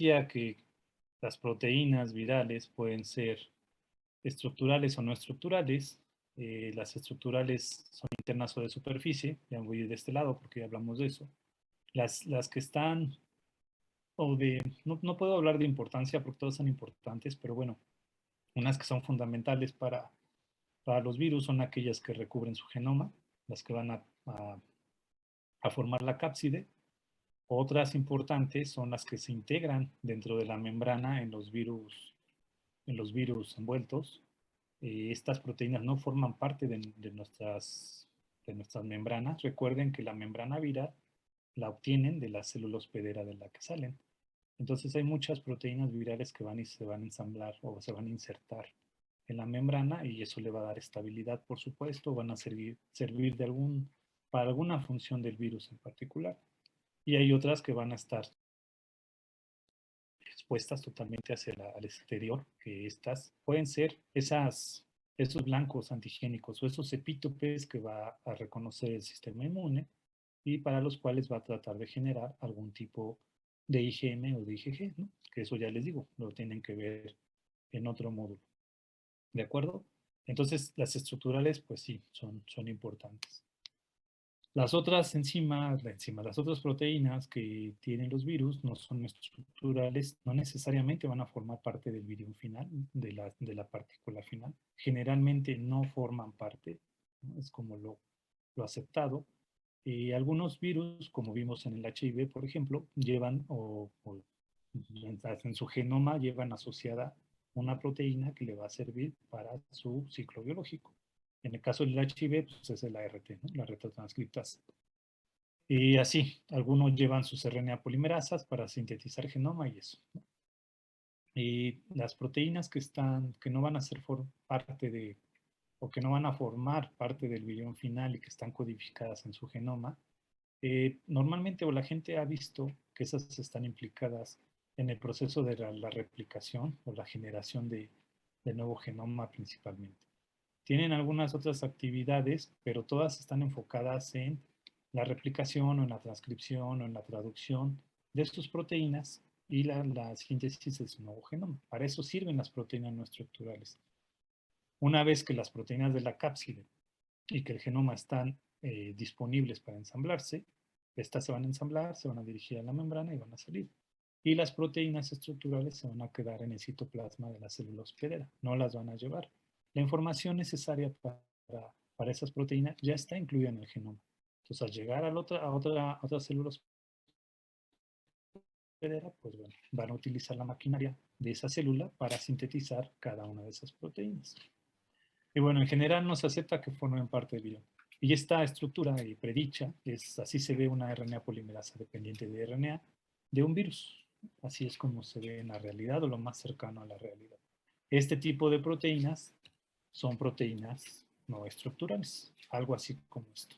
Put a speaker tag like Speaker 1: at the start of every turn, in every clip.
Speaker 1: decía que las proteínas virales pueden ser estructurales o no estructurales. Las estructurales son internas o de superficie, ya voy de este lado porque ya hablamos de eso. Las que están, o de, no puedo hablar de importancia porque todas son importantes, pero bueno, unas que son fundamentales para los virus son aquellas que recubren su genoma, las que van a formar la cápside. Otras importantes son las que se integran dentro de la membrana en los virus envueltos. Estas proteínas no forman parte de nuestras membranas. Recuerden que la membrana viral la obtienen de la célula hospedera de la que salen. Entonces hay muchas proteínas virales que van y se van a ensamblar o se van a insertar en la membrana y eso le va a dar estabilidad, por supuesto, van a servir para alguna función del virus en particular. Y hay otras que van a estar expuestas totalmente al exterior, que estas pueden ser esos blancos antigénicos o esos epítopes que va a reconocer el sistema inmune y para los cuales va a tratar de generar algún tipo de IgM o de IgG, ¿no? Que eso ya les digo, lo tienen que ver en otro módulo. ¿De acuerdo? Entonces, las estructurales, pues sí, son importantes. Las otras las otras proteínas que tienen los virus no son estructurales, no necesariamente van a formar parte del virión final, de la partícula final. Generalmente no forman parte, ¿no? Es como lo aceptado. Algunos virus, como vimos en el HIV, por ejemplo, llevan en su genoma llevan asociada una proteína que le va a servir para su ciclo biológico. En el caso del HIV, pues es el ART, ¿no? La retrotranscriptasa. Y así, algunos llevan sus RNA polimerasas para sintetizar genoma y eso, ¿no? Y las proteínas que no van a ser parte de, o que no van a formar parte del virión final y que están codificadas en su genoma, normalmente o la gente ha visto que esas están implicadas en el proceso de la replicación o la generación de nuevo genoma principalmente. Tienen algunas otras actividades, pero todas están enfocadas en la replicación o en la transcripción o en la traducción de sus proteínas y la síntesis de su nuevo genoma. Para eso sirven las proteínas no estructurales. Una vez que las proteínas de la cápside y que el genoma están disponibles para ensamblarse, estas se van a ensamblar, se van a dirigir a la membrana y van a salir. Y las proteínas estructurales se van a quedar en el citoplasma de la célula hospedera, no las van a llevar. La información necesaria para esas proteínas ya está incluida en el genoma. Entonces, al llegar a otra célula hospedera, pues bueno, van a utilizar la maquinaria de esa célula para sintetizar cada una de esas proteínas. Y bueno, en general no se acepta que formen parte del virus. Y esta estructura predicha, así se ve una RNA polimerasa dependiente de RNA de un virus. Así es como se ve en la realidad o lo más cercano a la realidad. Este tipo de proteínas son proteínas no estructurales, algo así como esto.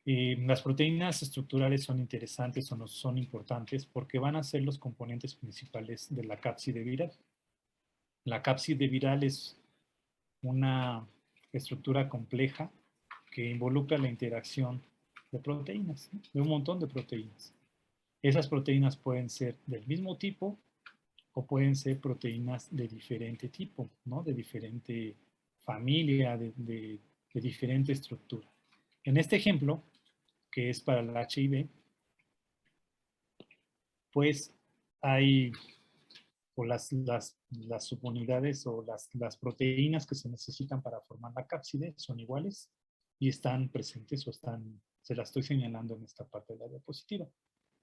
Speaker 1: Y las proteínas estructurales son interesantes o no son importantes porque van a ser los componentes principales de la cápside viral. La cápside viral es una estructura compleja que involucra la interacción de proteínas, ¿no? De un montón de proteínas. Esas proteínas pueden ser del mismo tipo o pueden ser proteínas de diferente tipo, ¿no? De diferente familia, de diferente estructura. En este ejemplo, que es para el HIV, pues hay o las subunidades o las proteínas que se necesitan para formar la cápside son iguales y están presentes o se las estoy señalando en esta parte de la diapositiva.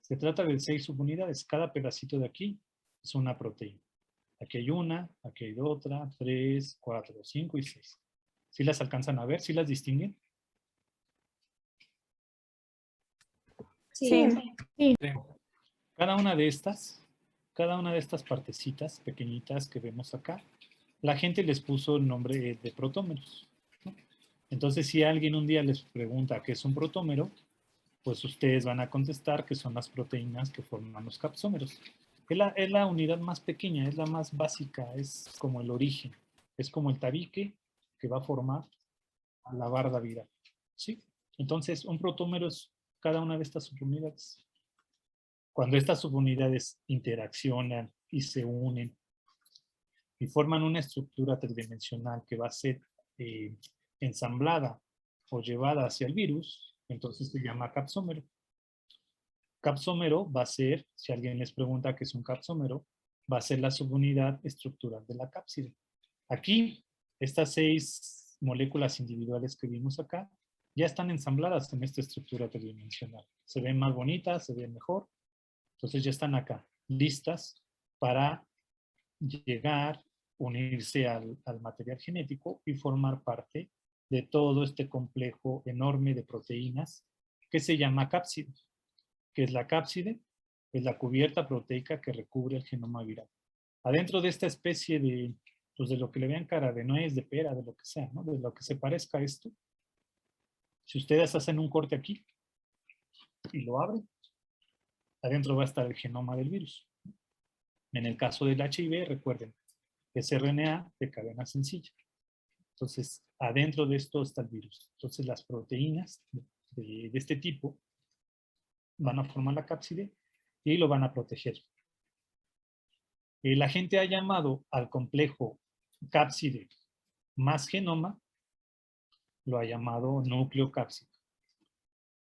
Speaker 1: Se trata de 6 subunidades. Cada pedacito de aquí es una proteína. Aquí hay una, aquí hay otra, 3, 4, 5 y 6. ¿Sí las alcanzan a ver? ¿Sí las distinguen?
Speaker 2: Sí.
Speaker 3: Sí.
Speaker 1: Cada una de estas partecitas pequeñitas que vemos acá, la gente les puso el nombre de protómeros, ¿no? Entonces, si alguien un día les pregunta qué es un protómero, pues ustedes van a contestar que son las proteínas que forman los capsómeros. Es la unidad más pequeña, es la más básica, es como el origen, es como el tabique que va a formar la barda viral, ¿sí? Entonces, un protómero es cada una de estas subunidades. Cuando estas subunidades interaccionan y se unen y forman una estructura tridimensional que va a ser ensamblada o llevada hacia el virus, entonces se llama capsómero. Capsómero va a ser, si alguien les pregunta qué es un capsómero, va a ser la subunidad estructural de la cápside. Aquí, estas 6 moléculas individuales que vimos acá, ya están ensambladas en esta estructura tridimensional. Se ven más bonitas, se ven mejor. Entonces ya están acá, listas para llegar, unirse al material genético y formar parte de todo este complejo enorme de proteínas que se llama cápside. ¿Qué es la cápside? Es la cubierta proteica que recubre el genoma viral. Adentro de esta especie de, pues de lo que le vean cara de nuez, de pera, de lo que sea, ¿no? De lo que se parezca a esto. Si ustedes hacen un corte aquí y lo abren, adentro va a estar el genoma del virus. En el caso del HIV, recuerden, es RNA de cadena sencilla. Entonces, adentro de esto está el virus. Entonces, las proteínas de este tipo van a formar la cápside y lo van a proteger. La gente ha llamado al complejo cápside más genoma, lo ha llamado nucleocápside.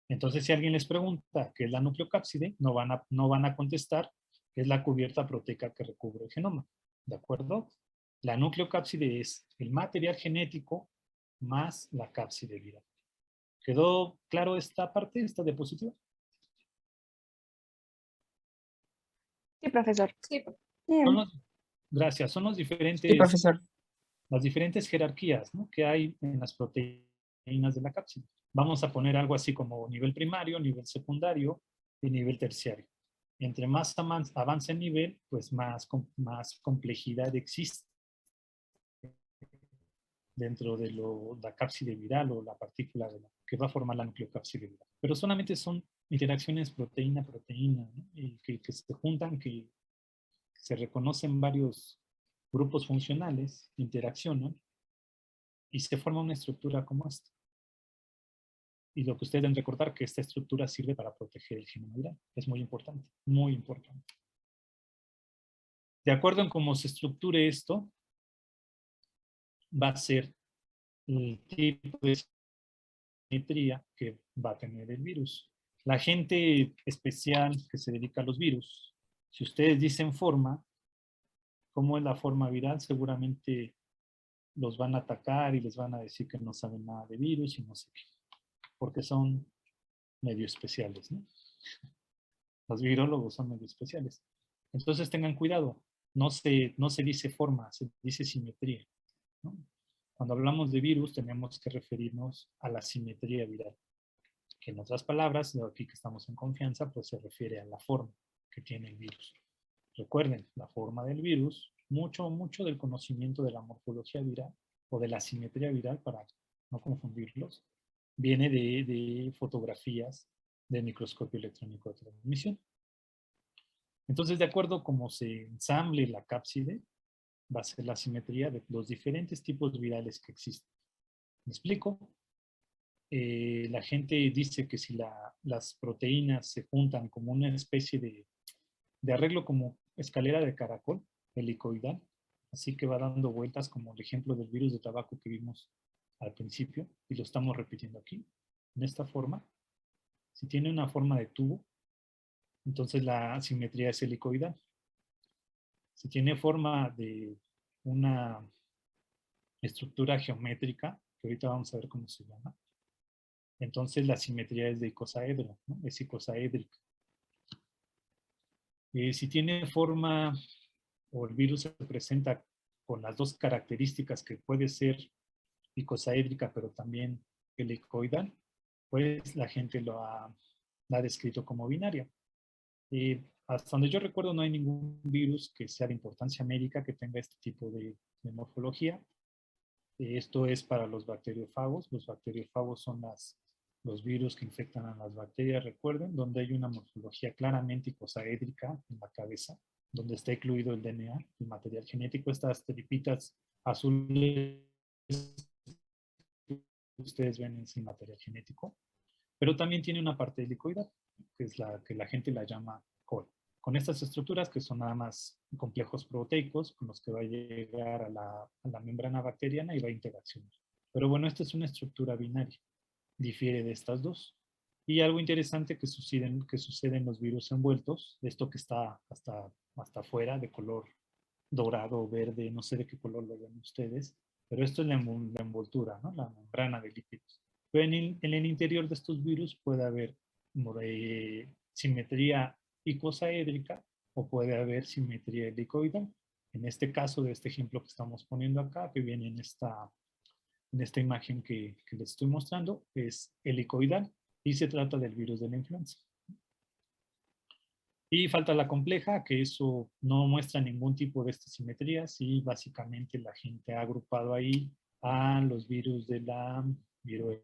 Speaker 1: Entonces, si alguien les pregunta qué es la nucleocápside, no van a contestar que es la cubierta proteica que recubre el genoma. ¿De acuerdo? La nucleocápside es el material genético más la cápside viral. ¿Quedó claro esta parte, esta diapositiva?
Speaker 2: Sí, profesor.
Speaker 3: Sí.
Speaker 1: Son gracias. Son los
Speaker 2: Sí,
Speaker 1: diferentes,
Speaker 2: profesor.
Speaker 1: las diferentes jerarquías, ¿no?, que hay en las proteínas de la cápside. Vamos a poner algo así como nivel primario, nivel secundario y nivel terciario. Entre más avance el nivel, pues más complejidad existe dentro de la cápside viral o la partícula que va a formar la nucleocápside viral. Pero solamente son interacciones proteína-proteína, ¿no?, y que se juntan, que se reconocen varios grupos funcionales, interaccionan y se forma una estructura como esta. Y lo que ustedes deben recordar que esta estructura sirve para proteger el genoma viral. Es muy importante, muy importante. De acuerdo en cómo se estructure esto, va a ser el tipo de simetría que va a tener el virus. La gente especial que se dedica a los virus, si ustedes dicen forma, ¿cómo es la forma viral? Seguramente los van a atacar y les van a decir que no saben nada de virus y no sé qué, porque son medio especiales, ¿no? Los virólogos son medio especiales. Entonces tengan cuidado, no se dice forma, se dice simetría, ¿no? Cuando hablamos de virus tenemos que referirnos a la simetría viral, que en otras palabras, aquí que estamos en confianza, pues se refiere a la forma que tiene el virus. Recuerden, la forma del virus, mucho del conocimiento de la morfología viral o de la simetría viral, para no confundirlos, viene de fotografías de microscopio electrónico de transmisión. Entonces, de acuerdo a cómo se ensamble la cápside, va a ser la simetría de los diferentes tipos virales que existen. ¿Me explico? La gente dice que si las proteínas se juntan como una especie de arreglo como escalera de caracol, helicoidal, así que va dando vueltas como el ejemplo del virus de tabaco que vimos al principio, y lo estamos repitiendo aquí, en esta forma. Si tiene una forma de tubo, entonces la simetría es helicoidal. Si tiene forma de una estructura geométrica, que ahorita vamos a ver cómo se llama, entonces la simetría es de icosaedro, ¿no? Es icosaédrica. Si tiene forma, o el virus se presenta con las dos características, que puede ser icosaédrica, pero también helicoidal, pues la gente la ha descrito como binaria. Hasta donde yo recuerdo no hay ningún virus que sea de importancia médica que tenga este tipo de morfología. Esto es para los bacteriófagos. Los bacteriófagos son los virus que infectan a las bacterias, recuerden, donde hay una morfología claramente icosaédrica en la cabeza, donde está incluido el DNA, el material genético, estas tripitas azules que ustedes ven en el material genético, pero también tiene una parte helicoidal, que es la que la gente la llama mejor. Con estas estructuras, que son nada más complejos proteicos, con los que va a llegar a la membrana bacteriana y va a interaccionar. Pero bueno, esta es una estructura binaria. Difiere de estas dos. Y algo interesante que sucede en los virus envueltos, esto que está hasta afuera, de color dorado o verde, no sé de qué color lo ven ustedes, pero esto es la envoltura, ¿no? La membrana de lípidos. Pero en el interior de estos virus puede haber simetría icosaédrica o puede haber simetría helicoidal. En este caso, de este ejemplo que estamos poniendo acá, que viene en esta imagen que les estoy mostrando, es helicoidal y se trata del virus de la influenza. Y falta la compleja, que eso no muestra ningún tipo de estas simetrías y básicamente la gente ha agrupado ahí a los virus de la viruela,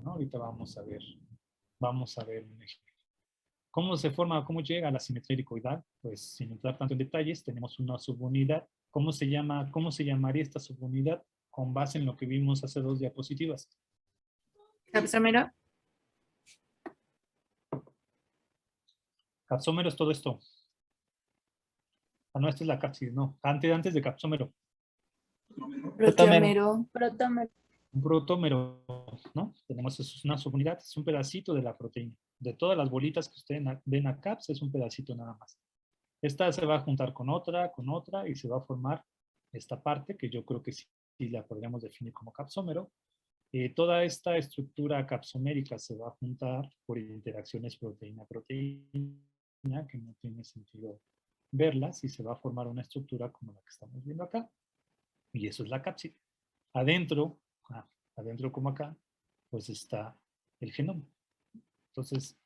Speaker 1: ¿no? Ahorita vamos a ver un ejemplo. ¿Cómo se forma, cómo llega a la simetría helicoidal? Pues sin entrar tanto en detalles, tenemos una subunidad. ¿Cómo se llamaría esta subunidad? Con base en lo que vimos hace 2 diapositivas.
Speaker 3: Capsómero.
Speaker 1: Capsómero es todo esto. Ah, no, esta es la cápside, no. Antes de capsómero.
Speaker 3: Proteómero.
Speaker 1: Un protómero, ¿no? Tenemos eso, es una subunidad, es un pedacito de la proteína. De todas las bolitas que ustedes ven acá, pues es un pedacito nada más. Esta se va a juntar con otra, y se va a formar esta parte, que yo creo que sí la podríamos definir como capsómero. Toda esta estructura capsomérica se va a juntar por interacciones proteína-proteína, que no tiene sentido verlas, y se va a formar una estructura como la que estamos viendo acá. Y eso es la cápside. Adentro como acá, pues está el genoma. Entonces,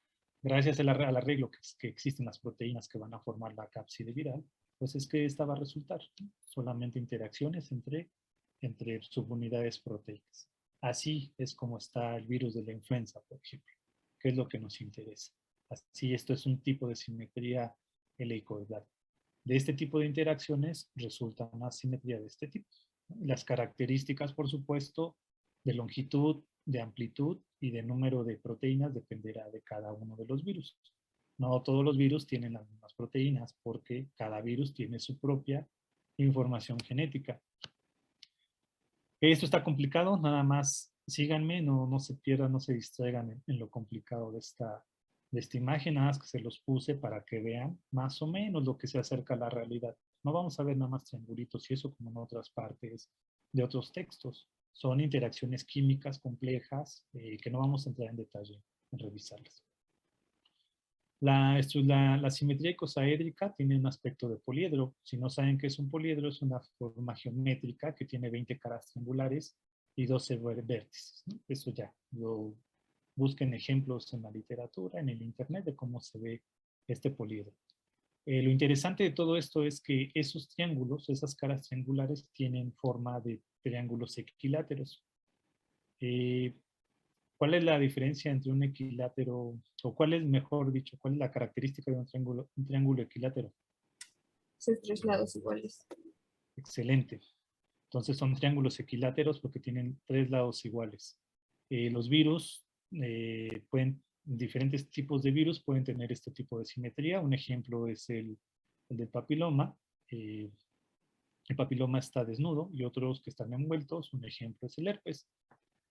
Speaker 1: gracias al arreglo que existen las proteínas que van a formar la cápside viral, pues es que esta va a resultar, ¿no? Solamente interacciones entre subunidades proteicas. Así es como está el virus de la influenza, por ejemplo, que es lo que nos interesa. Así, esto es un tipo de simetría helicoidal. De este tipo de interacciones resulta una simetría de este tipo. Las características, por supuesto, de longitud, de amplitud y de número de proteínas dependerá de cada uno de los virus. No todos los virus tienen las mismas proteínas porque cada virus tiene su propia información genética. Esto está complicado, nada más síganme, no se pierdan, no se distraigan en lo complicado de esta imagen, nada más que se los puse para que vean más o menos lo que se acerca a la realidad. No vamos a ver nada más triangulitos y eso como en otras partes de otros textos. Son interacciones químicas complejas que no vamos a entrar en detalle en revisarlas. La simetría icosaédrica tiene un aspecto de poliedro. Si no saben qué es un poliedro, es una forma geométrica que tiene 20 caras triangulares y 12 vértices, ¿no? Eso ya, busquen ejemplos en la literatura, en el internet, de cómo se ve este poliedro. Lo interesante de todo esto es que esos triángulos, esas caras triangulares, tienen forma de triángulos equiláteros. ¿Cuál es la diferencia entre un equilátero, o cuál es, mejor dicho, cuál es la característica de un triángulo equilátero?
Speaker 3: Sus 3 lados iguales.
Speaker 1: Excelente. Entonces son triángulos equiláteros porque tienen 3 lados iguales. Los virus diferentes tipos de virus pueden tener este tipo de simetría. Un ejemplo es el del papiloma. El papiloma está desnudo y otros que están envueltos. Un ejemplo es el herpes.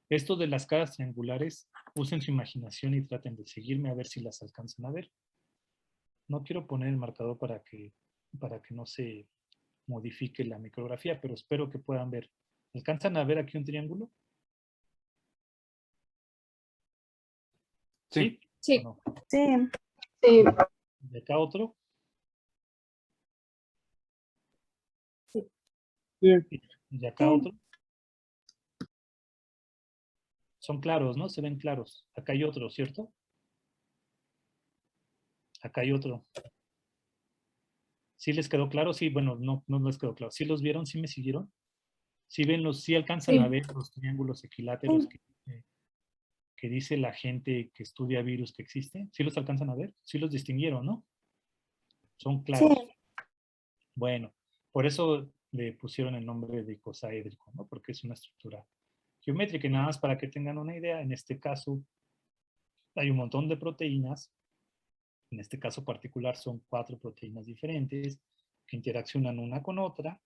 Speaker 1: Esto de las caras triangulares, usen su imaginación y traten de seguirme a ver si las alcanzan a ver. No quiero poner el marcador para que no se modifique la micrografía, pero espero que puedan ver. ¿Alcanzan a ver aquí un triángulo?
Speaker 4: Sí.
Speaker 3: Sí.
Speaker 1: ¿O no?
Speaker 2: Sí.
Speaker 3: Sí.
Speaker 1: ¿Y acá otro?
Speaker 3: Sí.
Speaker 1: ¿Y acá otro? Son claros, ¿no? Se ven claros. Acá hay otro, ¿cierto? Acá hay otro. ¿Sí les quedó claro? Sí, bueno, no les quedó claro. ¿Sí los vieron? ¿Sí me siguieron? ¿Sí alcanzan a ver los triángulos equiláteros que dice la gente que estudia virus que existe? ¿Sí los alcanzan a ver? ¿Sí los distinguieron, no? Son claros.
Speaker 2: Sí.
Speaker 1: Bueno, por eso le pusieron el nombre de icosaédrico, ¿no? Porque es una estructura geométrica. Y nada más para que tengan una idea, en este caso hay un montón de proteínas En este caso particular son 4 proteínas diferentes que interaccionan una con otra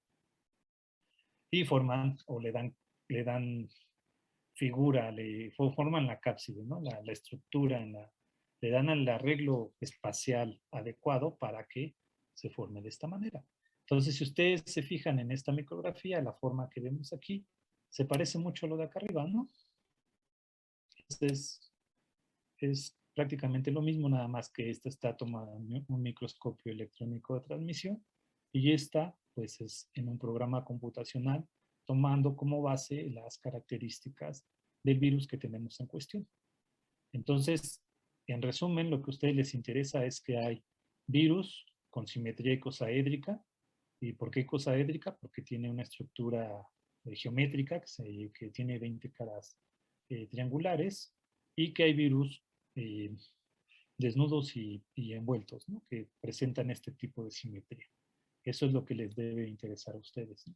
Speaker 1: y forman o le dan figura, forman la cápside, ¿no? La estructura, le dan el arreglo espacial adecuado para que se forme de esta manera. Entonces, si ustedes se fijan en esta micrografía, la forma que vemos aquí, se parece mucho a lo de acá arriba, ¿no? Es prácticamente lo mismo, nada más que esta está tomada en un microscopio electrónico de transmisión y esta, pues, es en un programa computacional tomando como base las características del virus que tenemos en cuestión. Entonces, en resumen, lo que a ustedes les interesa es que hay virus con simetría icosaédrica. ¿Y por qué icosaédrica? Porque tiene una estructura geométrica que tiene 20 caras triangulares y que hay virus desnudos y envueltos, ¿no? Que presentan este tipo de simetría. Eso es lo que les debe interesar a ustedes, ¿no?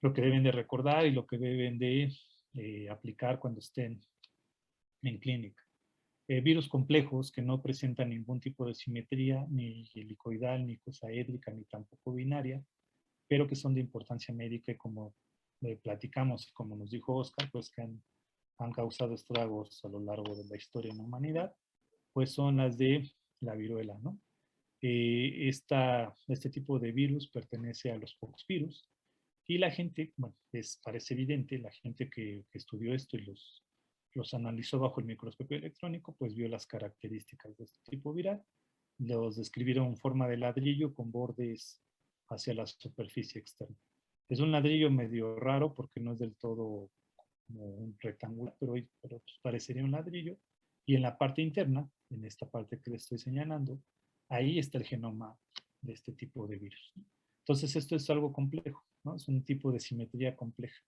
Speaker 1: Lo que deben de recordar y lo que deben de aplicar cuando estén en clínica. Virus complejos que no presentan ningún tipo de simetría, ni helicoidal, ni icosaédrica, ni tampoco binaria, pero que son de importancia médica y como platicamos y como nos dijo Oscar, pues que han causado estragos a lo largo de la historia en la humanidad, pues son las de la viruela, ¿no? Este tipo de virus pertenece a los poxvirus y la gente, bueno, parece evidente, la gente que estudió esto y los analizó bajo el microscopio electrónico, pues vio las características de este tipo viral, los describieron en forma de ladrillo con bordes hacia la superficie externa. Es un ladrillo medio raro porque no es del todo como un rectangular, pero pues parecería un ladrillo. Y en la parte interna, en esta parte que les estoy señalando, ahí está el genoma de este tipo de virus. Entonces esto es algo complejo, ¿no? Es un tipo de simetría compleja.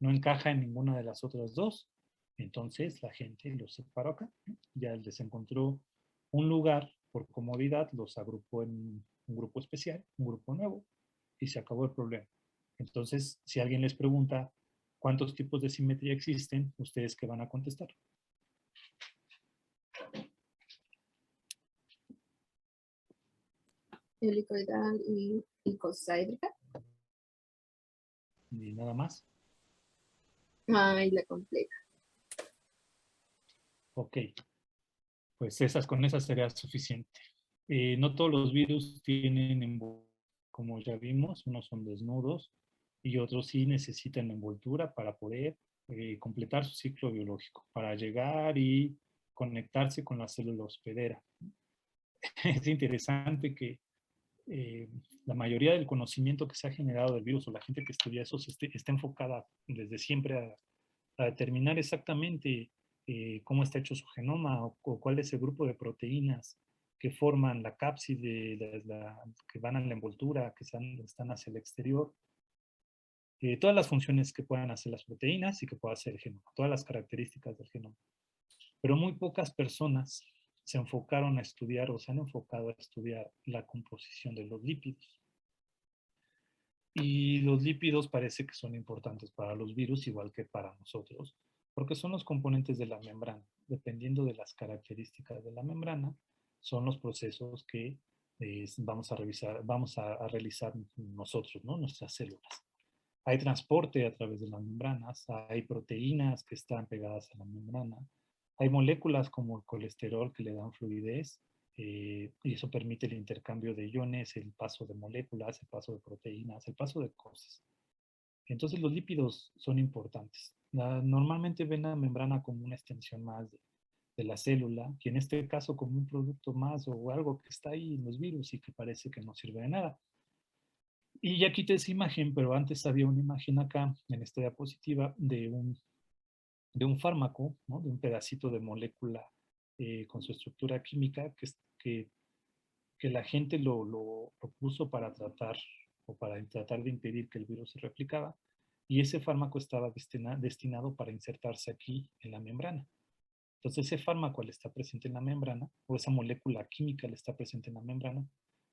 Speaker 1: No encaja en ninguna de las otras dos. Entonces la gente los separó acá, ¿no? Ya les encontró un lugar por comodidad, los agrupó en un grupo especial, un grupo nuevo, y se acabó el problema. Entonces, si alguien les pregunta cuántos tipos de simetría existen, ¿ustedes qué van a contestar?
Speaker 3: Helicoidal y icosaédrica.
Speaker 1: Y nada más.
Speaker 3: Y la compleja.
Speaker 1: Ok, pues con esas sería suficiente. No todos los virus tienen, como ya vimos, unos son desnudos y otros sí necesitan envoltura para poder completar su ciclo biológico, para llegar y conectarse con la célula hospedera. Es interesante que la mayoría del conocimiento que se ha generado del virus o la gente que estudia eso está enfocada desde siempre a determinar exactamente cómo está hecho su genoma o cuál es el grupo de proteínas que forman la cápside, que van a la envoltura, que están hacia el exterior. Todas las funciones que puedan hacer las proteínas y que pueda hacer el genoma, todas las características del genoma. Pero muy pocas personas se enfocaron a estudiar o se han enfocado a estudiar la composición de los lípidos. Y los lípidos parece que son importantes para los virus igual que para nosotros, porque son los componentes de la membrana. Dependiendo de las características de la membrana, son los procesos que vamos a realizar nosotros, ¿no? Nuestras células. Hay transporte a través de las membranas, hay proteínas que están pegadas a la membrana, hay moléculas como el colesterol que le dan fluidez, y eso permite el intercambio de iones, el paso de moléculas, el paso de proteínas, el paso de cosas. Entonces los lípidos son importantes. Normalmente ven la membrana como una extensión más de la célula, y en este caso como un producto más o algo que está ahí en los virus y que parece que no sirve de nada. Y ya quité esa imagen, pero antes había una imagen acá, en esta diapositiva, de un fármaco, ¿no? De un pedacito de molécula con su estructura química que la gente lo puso para tratar o para tratar de impedir que el virus se replicara. Y ese fármaco estaba destinado para insertarse aquí en la membrana. Entonces ese fármaco al estar presente en la membrana, o esa molécula química al estar presente en la membrana,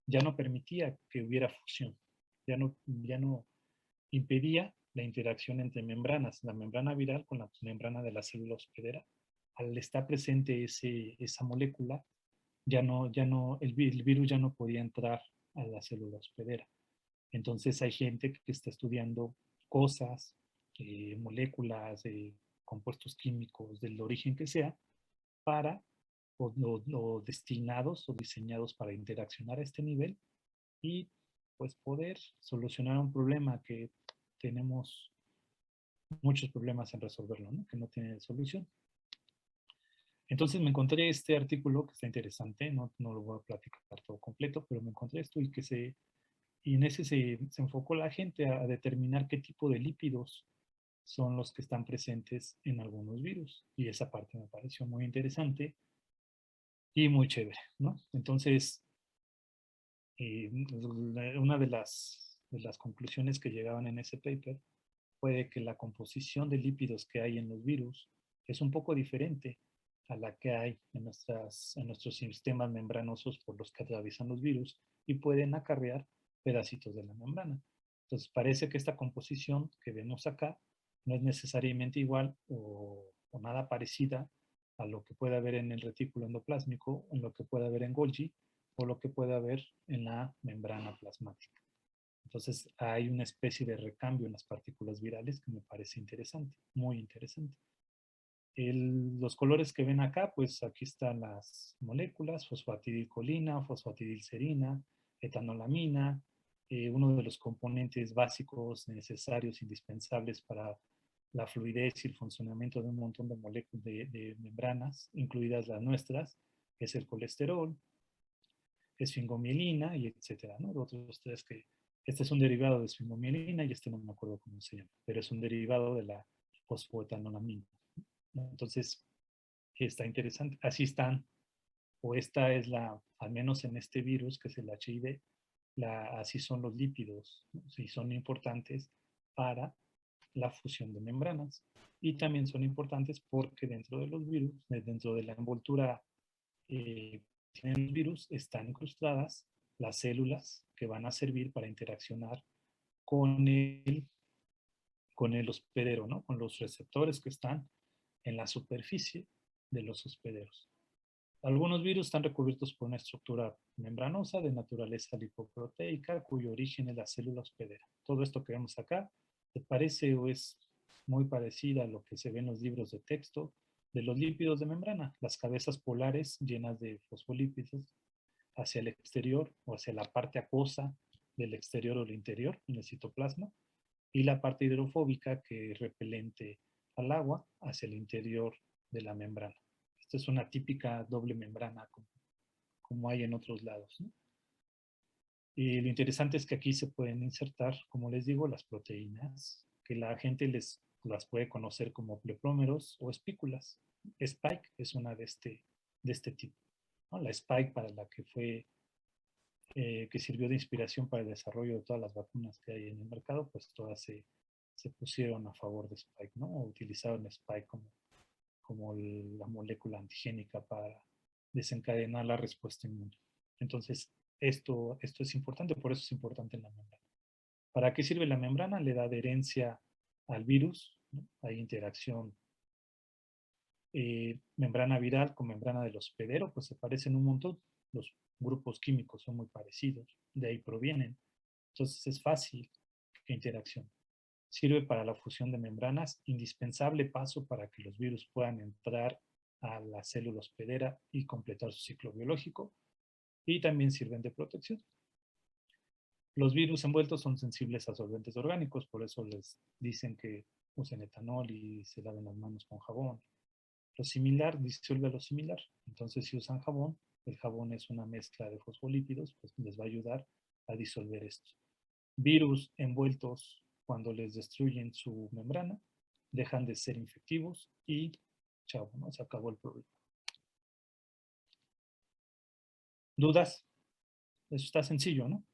Speaker 1: ya no permitía que hubiera fusión. Ya no impedía la interacción entre membranas, la membrana viral con la membrana de la célula hospedera. Al estar presente esa molécula, el virus ya no podía entrar a la célula hospedera. Entonces hay gente que está estudiando cosas, moléculas, compuestos químicos, del origen que sea, para, o destinados o diseñados para interaccionar a este nivel y pues poder solucionar un problema que tenemos muchos problemas en resolverlo, ¿no? Que no tiene solución. Entonces me encontré este artículo que está interesante, no lo voy a platicar todo completo, pero me encontré esto y en ese se enfocó la gente a determinar qué tipo de lípidos son los que están presentes en algunos virus. Y esa parte me pareció muy interesante y muy chévere, ¿no? Entonces, una de las conclusiones que llegaban en ese paper fue de que la composición de lípidos que hay en los virus es un poco diferente a la que hay en nuestros sistemas membranosos por los que atraviesan los virus y pueden acarrear pedacitos de la membrana. Entonces parece que esta composición que vemos acá no es necesariamente igual o nada parecida a lo que puede haber en el retículo endoplásmico, en lo que puede haber en Golgi o lo que puede haber en la membrana plasmática. Entonces hay una especie de recambio en las partículas virales que me parece interesante, muy interesante. Los colores que ven acá, pues aquí están las moléculas, fosfatidilcolina, fosfatidilserina, etanolamina, uno de los componentes básicos necesarios, indispensables para la fluidez y el funcionamiento de un montón de moléculas de membranas, incluidas las nuestras, que es el colesterol, esfingomielina y etcétera, ¿no? Otros tres que este es un derivado de esfingomielina y este no me acuerdo cómo se llama, pero es un derivado de la fosfoetanolamina, ¿no? Entonces, está interesante. Así están, o esta es al menos en este virus, que es el HIV, así son los lípidos, ¿no? Sí, son importantes para la fusión de membranas. Y también son importantes porque dentro de los virus, dentro de la envoltura tienen los virus, están incrustadas las células que van a servir para interaccionar con el hospedero, ¿no? Con los receptores que están en la superficie de los hospederos. Algunos virus están recubiertos por una estructura membranosa de naturaleza lipoproteica, cuyo origen es la célula hospedera. Todo esto que vemos acá, ¿te parece o es muy parecida a lo que se ve en los libros de texto de los lípidos de membrana? Las cabezas polares llenas de fosfolípidos hacia el exterior o hacia la parte acuosa del exterior o el interior, en el citoplasma, y la parte hidrofóbica que es repelente al agua hacia el interior de la membrana. Esta es una típica doble membrana como hay en otros lados, ¿no? Y lo interesante es que aquí se pueden insertar, como les digo, las proteínas, que la gente las puede conocer como pleprómeros o espículas. Spike es una de este tipo, ¿no? La Spike para la que que sirvió de inspiración para el desarrollo de todas las vacunas que hay en el mercado, pues todas se pusieron a favor de Spike, ¿no? O utilizaron Spike como la molécula antigénica para desencadenar la respuesta inmune. Entonces, esto es importante, por eso es importante en la membrana. ¿Para qué sirve la membrana? Le da adherencia al virus, ¿no? Hay interacción membrana viral con membrana del hospedero, pues se parecen un montón. Los grupos químicos son muy parecidos, de ahí provienen. Entonces es fácil que interacción. Sirve para la fusión de membranas, indispensable paso para que los virus puedan entrar a la célula hospedera y completar su ciclo biológico. Y también sirven de protección. Los virus envueltos son sensibles a solventes orgánicos, por eso les dicen que usen etanol y se laven las manos con jabón. Lo similar disuelve lo similar. Entonces, si usan jabón, el jabón es una mezcla de fosfolípidos, pues les va a ayudar a disolver esto. Virus envueltos, cuando les destruyen su membrana, dejan de ser infectivos y chao, ¿no? Se acabó el problema. ¿Dudas? Eso está sencillo, ¿no?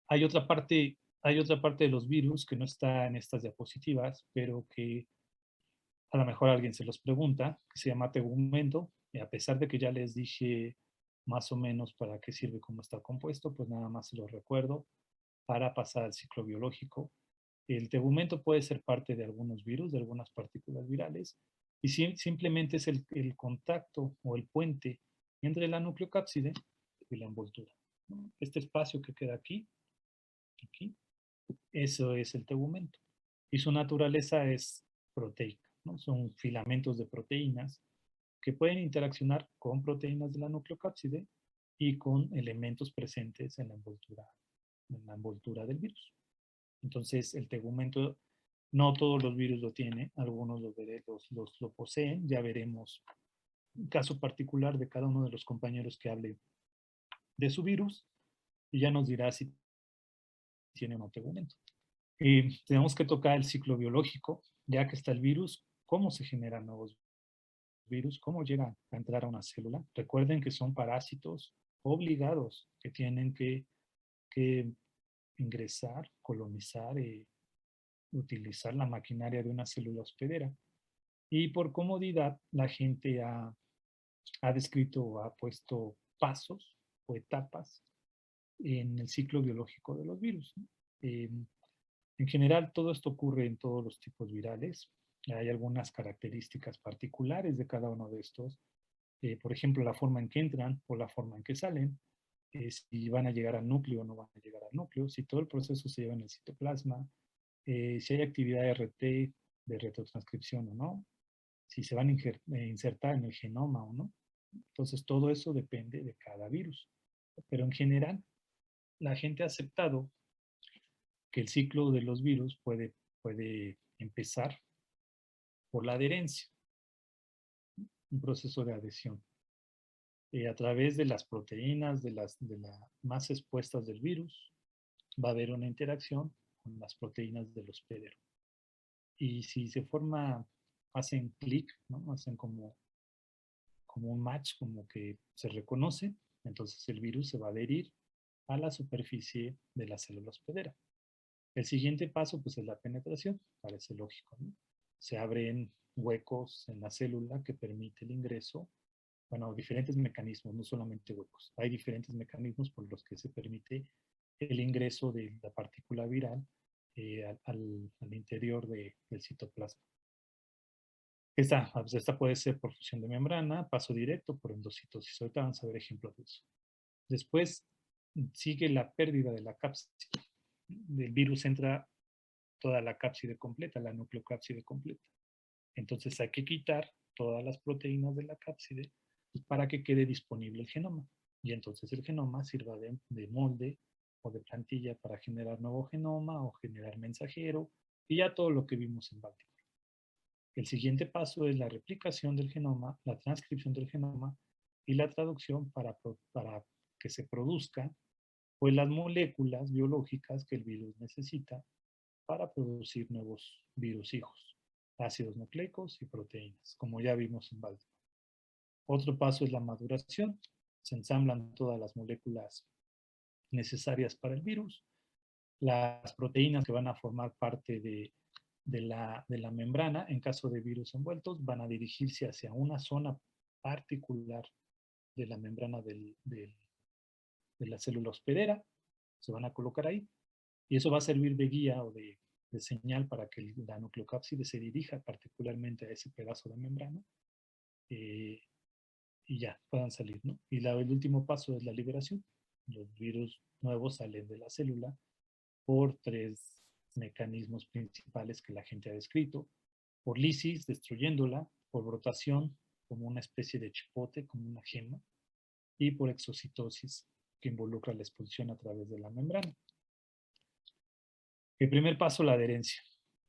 Speaker 1: Hay otra parte de los virus que no está en estas diapositivas, pero que a lo mejor alguien se los pregunta, que se llama tegumento, y a pesar de que ya les dije más o menos para qué sirve, cómo está compuesto, pues nada más se los recuerdo para pasar al ciclo biológico. El tegumento puede ser parte de algunos virus, de algunas partículas virales, Y simplemente es el contacto o el puente entre la nucleocápside y la envoltura. Este espacio que queda aquí, eso es el tegumento. Y su naturaleza es proteica, ¿no? Son filamentos de proteínas que pueden interaccionar con proteínas de la nucleocápside y con elementos presentes en la envoltura del virus. Entonces, el tegumento, no todos los virus lo tienen, algunos lo poseen. Ya veremos un caso particular de cada uno de los compañeros que hable de su virus y ya nos dirá si tiene o no tegumento. Tenemos que tocar el ciclo biológico, ya que está el virus, cómo se generan nuevos virus, cómo llegan a entrar a una célula. Recuerden que son parásitos obligados que tienen que ingresar, colonizar y utilizar la maquinaria de una célula hospedera. Y por comodidad, la gente ha descrito o ha puesto pasos o etapas en el ciclo biológico de los virus. En general, todo esto ocurre en todos los tipos virales. Hay algunas características particulares de cada uno de estos. Por ejemplo, la forma en que entran o la forma en que salen. Si van a llegar al núcleo o no van a llegar al núcleo. Si todo el proceso se lleva en el citoplasma. Si hay actividad de RT, de retrotranscripción o no. Si se van a insertar en el genoma o no. Entonces, todo eso depende de cada virus. Pero en general, la gente ha aceptado que el ciclo de los virus puede empezar por la adherencia, un proceso de adhesión. A través de las proteínas de las más expuestas del virus, va a haber una interacción con las proteínas del hospedero. Y si se forma, hacen clic, ¿no? Hacen como un match, como que se reconoce, entonces el virus se va a adherir a la superficie de la célula hospedera. El siguiente paso, pues, es la penetración, parece lógico, ¿no? Se abren huecos en la célula que permite el ingreso, bueno, diferentes mecanismos, no solamente huecos. Hay diferentes mecanismos por los que se permite el ingreso de la partícula viral al interior del citoplasma. Esta puede ser por fusión de membrana, paso directo por endocitosis. Ahorita vamos a ver ejemplos de eso. Después sigue la pérdida de la cápside. El virus entra toda la cápside completa, la nucleocápside completa. Entonces hay que quitar todas las proteínas de la cápside para que quede disponible el genoma. Y entonces el genoma sirva de molde o de plantilla para generar nuevo genoma o generar mensajero y ya todo lo que vimos en Baltimore. El siguiente paso es la replicación del genoma, la transcripción del genoma y la traducción para que se produzca pues las moléculas biológicas que el virus necesita para producir nuevos virus hijos, ácidos nucleicos y proteínas, como ya vimos en Baltimore. Otro paso es la maduración. Se ensamblan todas las moléculas necesarias para el virus. Las proteínas que van a formar parte de la membrana, en caso de virus envueltos, van a dirigirse hacia una zona particular de la membrana de la célula hospedera. Se van a colocar ahí. Y eso va a servir de guía o de señal para que la nucleocápside se dirija particularmente a ese pedazo de membrana y ya puedan salir, ¿no? Y el último paso es la liberación. Los virus nuevos salen de la célula por 3 mecanismos principales que la gente ha descrito. Por lisis, destruyéndola, por brotación, como una especie de chipote, como una gema, y por exocitosis, que involucra la expulsión a través de la membrana. El primer paso, la adherencia.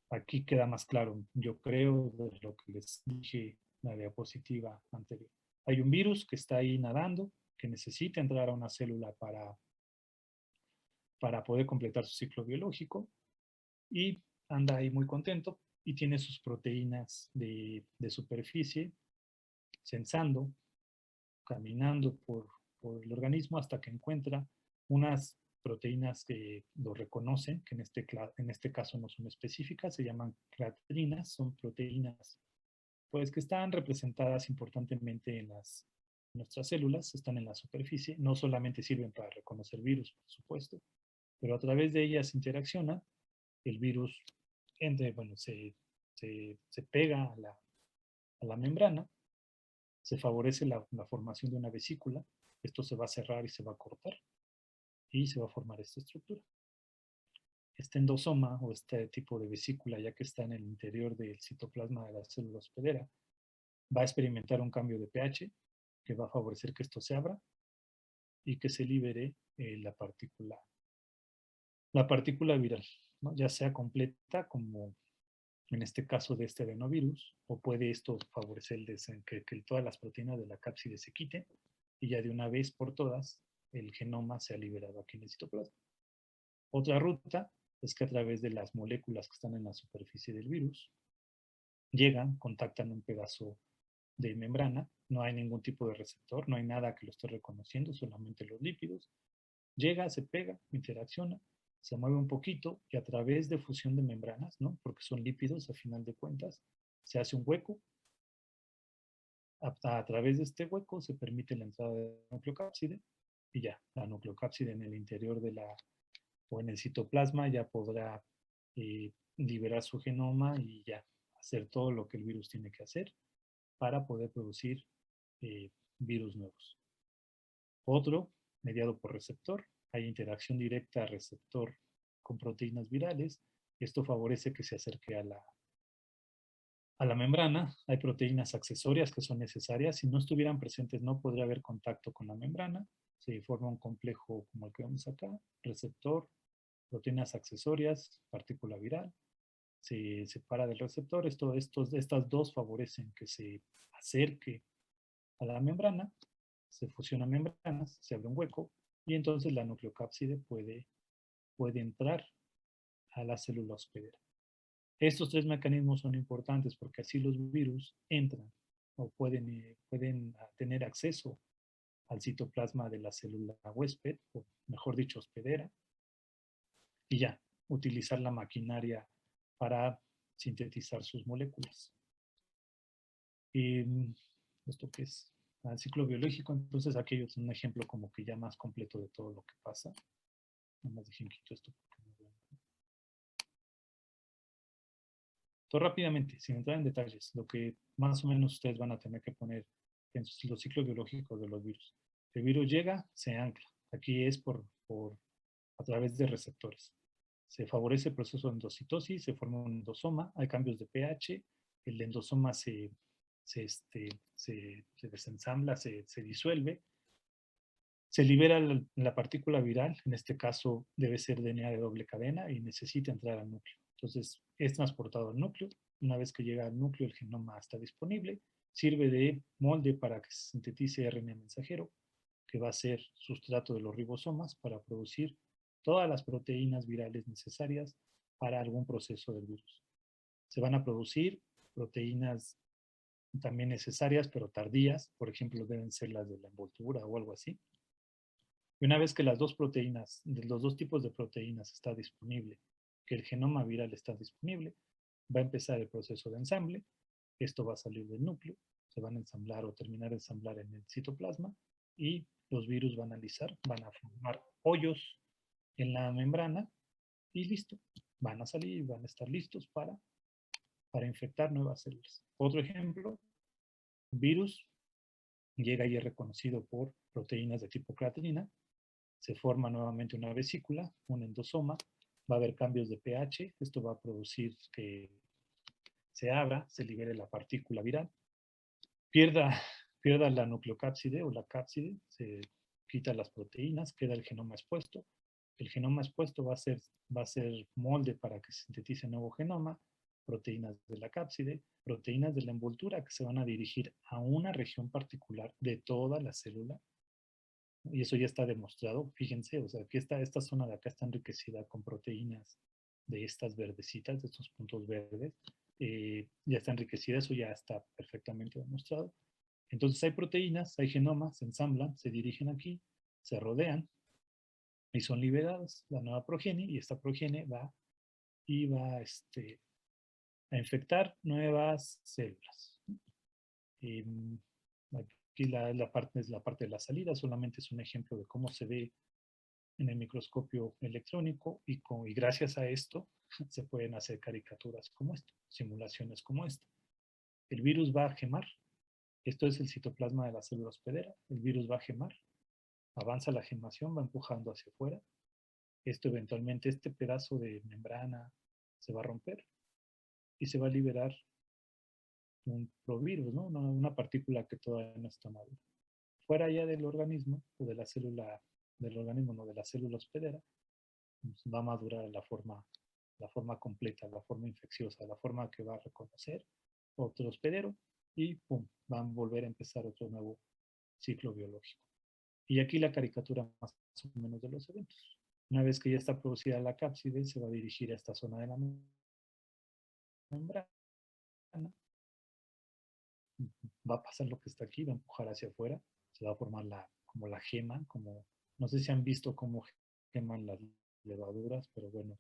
Speaker 1: Aquí queda más claro, yo creo, de lo que les dije en la diapositiva anterior. Hay un virus que está ahí nadando, que necesita entrar a una célula para poder completar su ciclo biológico y anda ahí muy contento y tiene sus proteínas de superficie sensando, caminando por el organismo hasta que encuentra unas proteínas que lo reconocen, que en este caso no son específicas, se llaman creatininas, son proteínas pues que están representadas importantemente en nuestras células, están en la superficie, no solamente sirven para reconocer virus, por supuesto, pero a través de ellas interacciona, el virus se pega a la membrana, se favorece la formación de una vesícula, esto se va a cerrar y se va a cortar, y se va a formar esta estructura. Este endosoma o este tipo de vesícula, ya que está en el interior del citoplasma de la célula hospedera, va a experimentar un cambio de pH que va a favorecer que esto se abra y que se libere la partícula viral, ¿no? Ya sea completa, como en este caso de este adenovirus, o puede esto favorecer que todas las proteínas de la cápside se quiten y ya de una vez por todas el genoma sea liberado aquí en el citoplasma. Otra ruta es que a través de las moléculas que están en la superficie del virus, llegan, contactan un pedazo de membrana, no hay ningún tipo de receptor, no hay nada que lo esté reconociendo, solamente los lípidos. Llega, se pega, interacciona, se mueve un poquito y a través de fusión de membranas, ¿no? Porque son lípidos a final de cuentas, se hace un hueco. A través de este hueco se permite la entrada de la nucleocápside y ya, la nucleocápside en el interior o en el citoplasma ya podrá liberar su genoma y ya hacer todo lo que el virus tiene que hacer para poder producir virus nuevos. Otro, mediado por receptor, hay interacción directa receptor con proteínas virales. Esto favorece que se acerque a la membrana. Hay proteínas accesorias que son necesarias. Si no estuvieran presentes, no podría haber contacto con la membrana. Se forma un complejo como el que vemos acá, receptor, proteínas accesorias, partícula viral. Se separa del receptor. Estas dos favorecen que se acerque a la membrana, se fusionan membranas, se abre un hueco y entonces la nucleocápside puede entrar a la célula hospedera. Estos tres mecanismos son importantes porque así los virus entran o pueden tener acceso al citoplasma de la célula huésped, o mejor dicho, hospedera, y ya, utilizar la maquinaria para sintetizar sus moléculas. ¿Esto qué es? Al ciclo biológico, entonces aquí es un ejemplo como que ya más completo de todo lo que pasa. Nada más dejen quito esto porque no veo. Todo rápidamente, sin entrar en detalles, lo que más o menos ustedes van a tener que poner en los ciclos biológicos de los virus. El virus llega, se ancla. Aquí es a través de receptores. Se favorece el proceso de endocitosis, se forma un endosoma, hay cambios de pH, el endosoma se desensambla, se disuelve, se libera la partícula viral, en este caso debe ser DNA de doble cadena y necesita entrar al núcleo. Entonces es transportado al núcleo, una vez que llega al núcleo el genoma está disponible, sirve de molde para que se sintetice RNA mensajero, que va a ser sustrato de los ribosomas para producir todas las proteínas virales necesarias para algún proceso del virus. Se van a producir proteínas también necesarias, pero tardías, por ejemplo, deben ser las de la envoltura o algo así. Y una vez que las dos proteínas, de los dos tipos de proteínas está disponible, que el genoma viral está disponible, va a empezar el proceso de ensamble. Esto va a salir del núcleo, se van a ensamblar o terminar de ensamblar en el citoplasma y los virus van a formar hoyos en la membrana y listo. Van a salir y van a estar listos para infectar nuevas células. Otro ejemplo, un virus llega y es reconocido por proteínas de tipo creatinina, se forma nuevamente una vesícula, un endosoma, va a haber cambios de pH, esto va a producir que se abra, se libere la partícula viral, pierda la nucleocápside o la cápside, se quita las proteínas, queda el genoma expuesto. El genoma expuesto va a ser molde para que se sintetice nuevo genoma, proteínas de la cápside, proteínas de la envoltura que se van a dirigir a una región particular de toda la célula. Y eso ya está demostrado. Fíjense, o sea, aquí esta zona de acá está enriquecida con proteínas de estas verdecitas, de estos puntos verdes. Ya está enriquecida, eso ya está perfectamente demostrado. Entonces hay proteínas, hay genomas, se ensamblan, se dirigen aquí, se rodean y son liberadas la nueva progenie y esta progenie va a infectar nuevas células. Aquí la parte es la parte de la salida, solamente es un ejemplo de cómo se ve en el microscopio electrónico y gracias a esto se pueden hacer caricaturas como esta, simulaciones como esta. El virus va a gemar. Esto es el citoplasma de la célula hospedera. El virus va a gemar. Avanza la gemación, va empujando hacia afuera. Esto eventualmente, este pedazo de membrana se va a romper y se va a liberar un provirus, ¿no? Una partícula que todavía no está madura. Fuera ya del organismo, o de la célula, del organismo, no, de la célula hospedera, pues va a madurar la forma completa, la forma infecciosa, la forma que va a reconocer otro hospedero y pum, van a volver a empezar otro nuevo ciclo biológico. Y aquí la caricatura más o menos de los eventos. Una vez que ya está producida la cápside, se va a dirigir a esta zona de la membrana. Va a pasar lo que está aquí, va a empujar hacia afuera, se va a formar como la gema, como, no sé si han visto cómo geman las levaduras, pero bueno,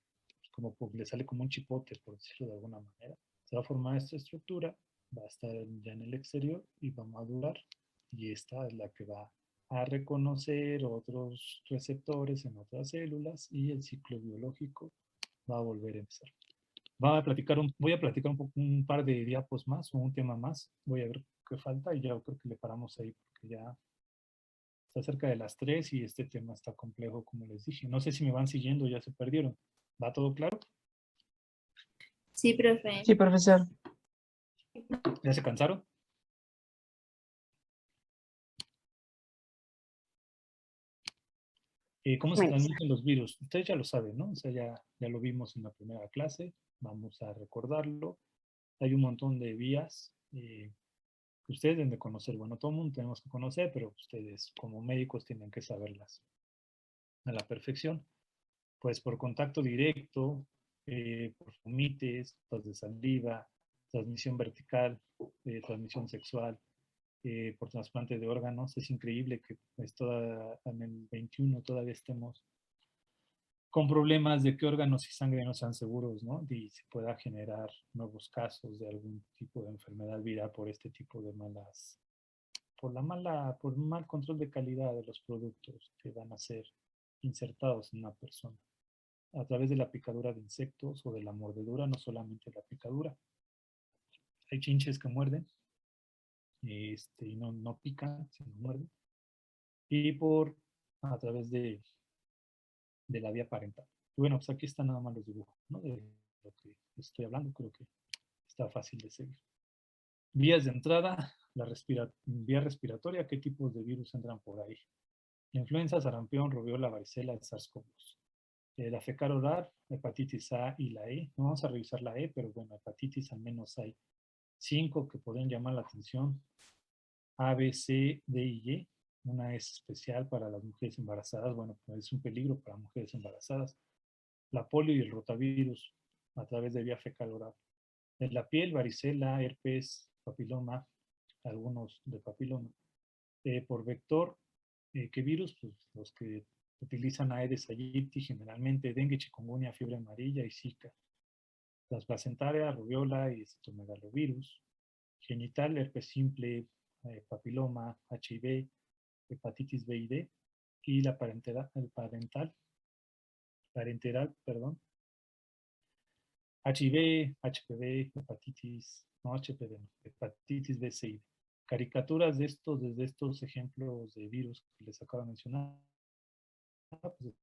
Speaker 1: como le sale como un chipote, por decirlo de alguna manera. Se va a formar esta estructura, va a estar ya en el exterior y va a madurar, y esta es la que va a reconocer otros receptores en otras células y el ciclo biológico va a volver a empezar. Voy a platicar un par de diapos más o un tema más. Voy a ver qué falta y ya creo que le paramos ahí porque ya está cerca de las 3 y este tema está complejo, como les dije. No sé si me van siguiendo, ya se perdieron. ¿Va todo claro?
Speaker 3: Sí, profe.
Speaker 2: Sí, profesor.
Speaker 1: ¿Ya se cansaron? ¿Cómo se transmiten los virus? Ustedes ya lo saben, ¿no? O sea, ya lo vimos en la primera clase. Vamos a recordarlo. Hay un montón de vías que ustedes deben de conocer. Bueno, todo el mundo tenemos que conocer, pero ustedes como médicos tienen que saberlas a la perfección. Pues por contacto directo, por fomites, tos de saliva, transmisión vertical, transmisión sexual, por trasplante de órganos. Es increíble que pues, en el 21 todavía estemos con problemas de que órganos y sangre no sean seguros, ¿no? Y se pueda generar nuevos casos de algún tipo de enfermedad viral por este tipo de por un mal control de calidad de los productos que van a ser insertados en una persona a través de la picadura de insectos o de la mordedura, no solamente la picadura. Hay chinches que muerden y no pican, sino muerden. Y a través de la vía parental. Y bueno, pues aquí están nada más los dibujos, ¿no? De lo que estoy hablando, creo que está fácil de seguir. Vías de entrada, vía respiratoria, ¿qué tipos de virus entran por ahí? La influenza, sarampión, rubiola, varicela, SARS-CoV-2. La fecal oral, hepatitis A y la E. No vamos a revisar la E, pero bueno, hepatitis al menos hay 5 que pueden llamar la atención. A, B, C, D y E. Una es especial para las mujeres embarazadas. Bueno, pues es un peligro para mujeres embarazadas. La polio y el rotavirus a través de vía fecal oral. En la piel, varicela, herpes, papiloma, algunos de papiloma. Por vector, ¿qué virus? Pues los que utilizan Aedes aegypti, generalmente dengue, chikungunya, fiebre amarilla y Zika. Las placentarias, rubiola y citomegalovirus. Genital, herpes simple, papiloma, HIV, hepatitis B y D. Y la parenteral, perdón, HIV, HPV, hepatitis B, C y D. Caricaturas desde estos ejemplos de virus que les acabo de mencionar, pues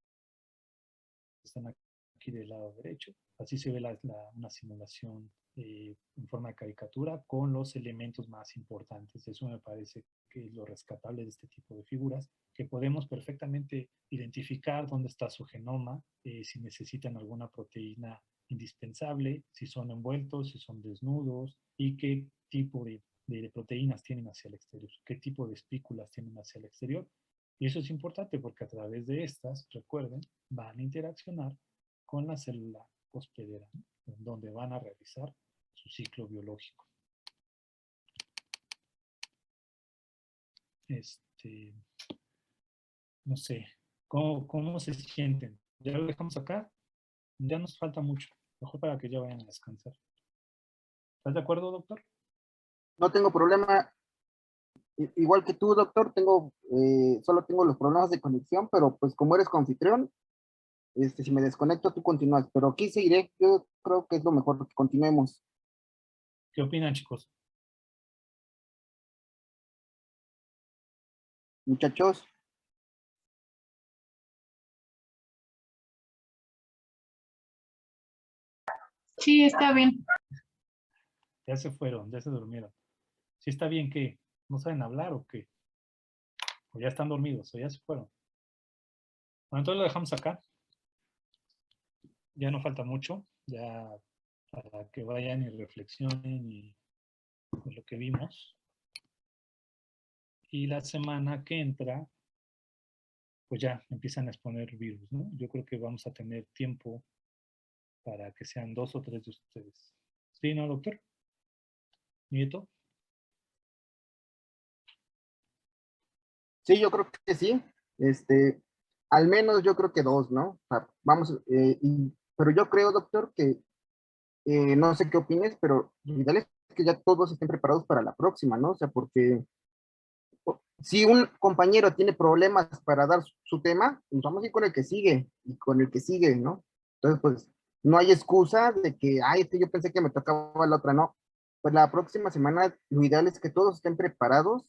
Speaker 1: están aquí del lado derecho. Así se ve una simulación en forma de caricatura con los elementos más importantes. Eso me parece que es lo rescatable de este tipo de figuras, que podemos perfectamente identificar dónde está su genoma, si necesitan alguna proteína indispensable, si son envueltos, si son desnudos y qué tipo de proteínas tienen hacia el exterior, qué tipo de espículas tienen hacia el exterior. Y eso es importante porque a través de estas, recuerden, van a interaccionar con la célula hospedera, ¿no? Donde van a realizar su ciclo biológico. No sé, ¿cómo se sienten? ¿Ya lo dejamos acá? Ya nos falta mucho, mejor para que ya vayan a descansar. ¿Estás de acuerdo, doctor?
Speaker 4: No tengo problema. Igual que tú, doctor, solo tengo los problemas de conexión, pero pues como eres confitrión, si me desconecto, tú continúas. Pero aquí seguiré, yo creo que es lo mejor que continuemos.
Speaker 1: ¿Qué opinan, chicos?
Speaker 4: muchachos.
Speaker 5: Sí, está bien.
Speaker 1: Ya se fueron, ya se durmieron. ¿Sí está bien que no saben hablar o qué? O ya están dormidos, o ya se fueron. Bueno, entonces lo dejamos acá. Ya no falta mucho, ya para que vayan y reflexionen y de lo que vimos. Y la semana que entra, pues ya empiezan a exponer virus, ¿no? Yo creo que vamos a tener tiempo para que sean 2 o 3 de ustedes. ¿Sí, no, doctor? ¿Nieto?
Speaker 4: Sí, yo creo que sí. Al menos yo creo que 2, ¿no? O sea, vamos, pero yo creo, doctor, que no sé qué opines, pero lo ideal es que ya todos estén preparados para la próxima, ¿no? O sea, porque si un compañero tiene problemas para dar su tema, pues vamos a ir con el que sigue y con el que sigue, ¿no? Entonces, pues no hay excusa de que, ay, yo pensé que me tocaba la otra, no. Pues la próxima semana lo ideal es que todos estén preparados